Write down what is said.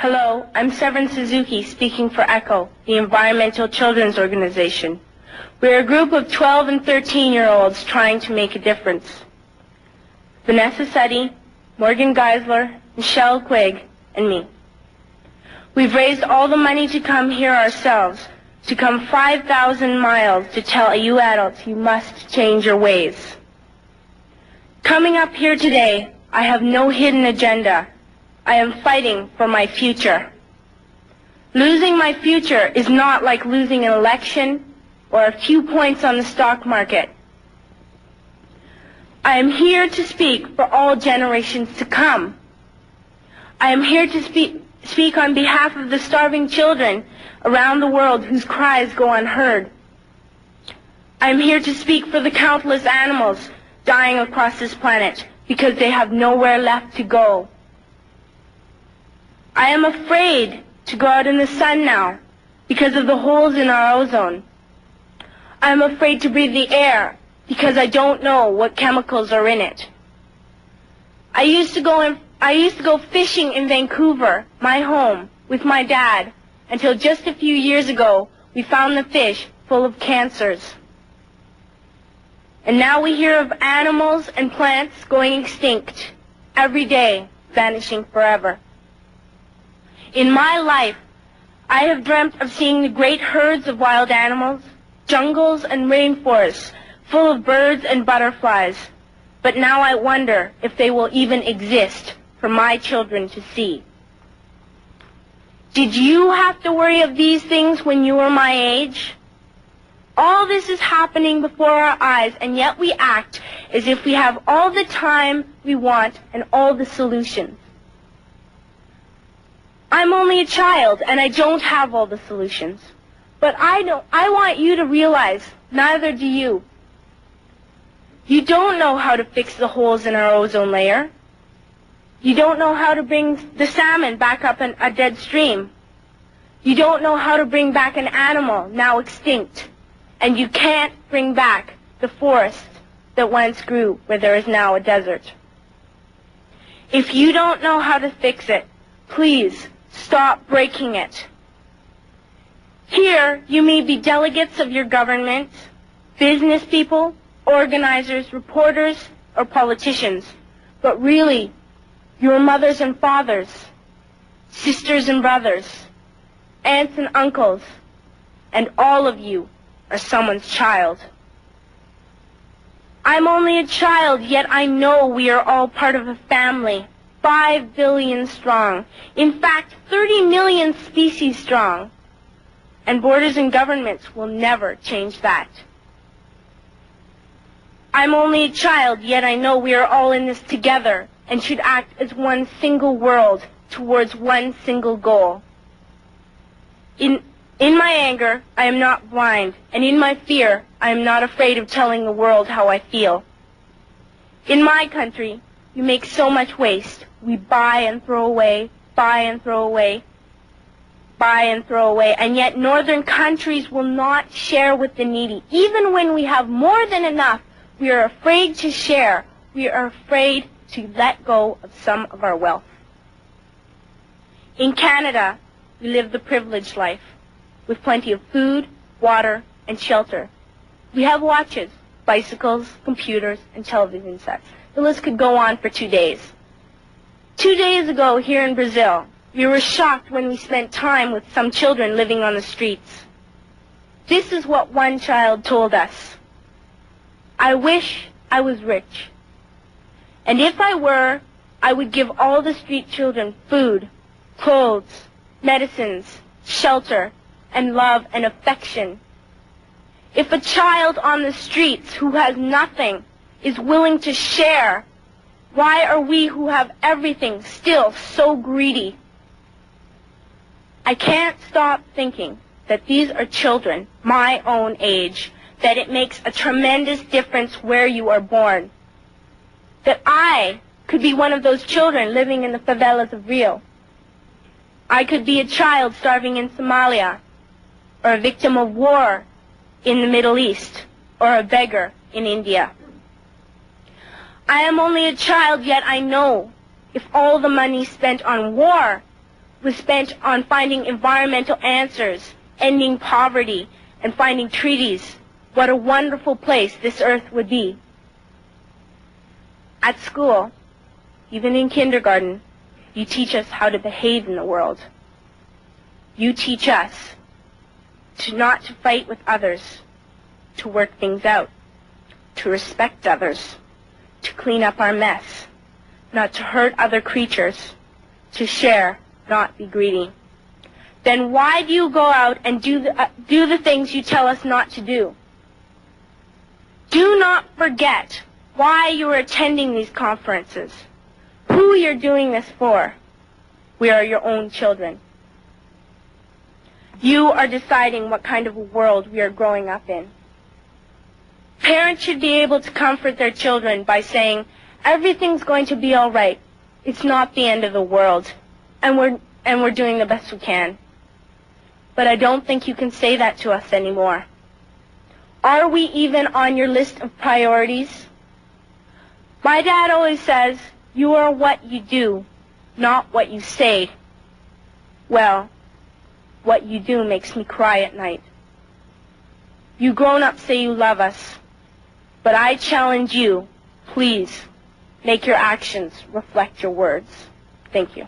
Hello, I'm Severin Suzuki speaking for ECHO, the Environmental Children's Organization. We're a group of 12 and 13-year-olds trying to make a difference. Vanessa Suddy, Morgan Geisler, Michelle Quigg, and me. We've raised all the money to come here ourselves, to come 5,000 miles to tell you adults you must change your ways. Coming up here today, I have no hidden agenda. I am fighting for my future. Losing my future is not like losing an election or a few points on the stock market. I am here to speak for all generations to come. I am here to speak on behalf of the starving children around the world whose cries go unheard. I am here to speak for the countless animals dying across this planet because they have nowhere left to go. I am afraid to go out in the sun now because of the holes in our ozone. I am afraid to breathe the air because I don't know what chemicals are in it. I used to go fishing in Vancouver, my home, with my dad, until just a few years ago we found the fish full of cancers. And now we hear of animals and plants going extinct every day, vanishing forever. In my life, I have dreamt of seeing the great herds of wild animals, jungles and rainforests full of birds and butterflies. But now I wonder if they will even exist for my children to see. Did you have to worry of these things when you were my age? All this is happening before our eyes, and yet we act as if we have all the time we want and all the solutions. I'm only a child, and I don't have all the solutions. But I want you to realize, neither do you. You don't know how to fix the holes in our ozone layer. You don't know how to bring the salmon back up in a dead stream. You don't know how to bring back an animal now extinct. And you can't bring back the forest that once grew where there is now a desert. If you don't know how to fix it, please stop breaking it. Here, you may be delegates of your government, business people, organizers, reporters, or politicians, but really, your mothers and fathers, sisters and brothers, aunts and uncles, and all of you are someone's child. I'm only a child, yet I know we are all part of a family, 5 billion strong. In fact, 30 million species strong. And borders and governments will never change that. I'm only a child, yet I know we are all in this together and should act as one single world towards one single goal. In my anger, I am not blind, and in my fear, I am not afraid of telling the world how I feel. In my country, we make so much waste. We buy and throw away, buy and throw away, buy and throw away, and yet northern countries will not share with the needy. Even when we have more than enough, we are afraid to share. We are afraid to let go of some of our wealth. In Canada, we live the privileged life, with plenty of food, water, and shelter. We have watches, bicycles, computers, and television sets. The list could go on for 2 days. 2 days ago, here in Brazil, we were shocked when we spent time with some children living on the streets. This is what one child told us. I wish I was rich. And if I were, I would give all the street children food, clothes, medicines, shelter, and love and affection. If a child on the streets who has nothing is willing to share, why are we who have everything still so greedy? I can't stop thinking that these are children my own age, that it makes a tremendous difference where you are born. That I could be one of those children living in the favelas of Rio. I could be a child starving in Somalia, or a victim of war in the Middle East, or a beggar in India. I am only a child, yet I know if all the money spent on war was spent on finding environmental answers, ending poverty, and finding treaties, what a wonderful place this earth would be. At school, even in kindergarten, you teach us how to behave in the world. You teach us not to fight with others, to work things out, to respect others, to clean up our mess, not to hurt other creatures, to share, not be greedy. Then why do you go out and do the things you tell us not to do? Do not forget why you are attending these conferences, who you're doing this for. We are your own children. You are deciding what kind of a world we are growing up in. Parents should be able to comfort their children by saying, everything's going to be all right. It's not the end of the world, and we're doing the best we can. But I don't think you can say that to us anymore. Are we even on your list of priorities? My dad always says, you are what you do, not what you say. Well, what you do makes me cry at night. You grown-ups say you love us, but I challenge you, please, make your actions reflect your words. Thank you.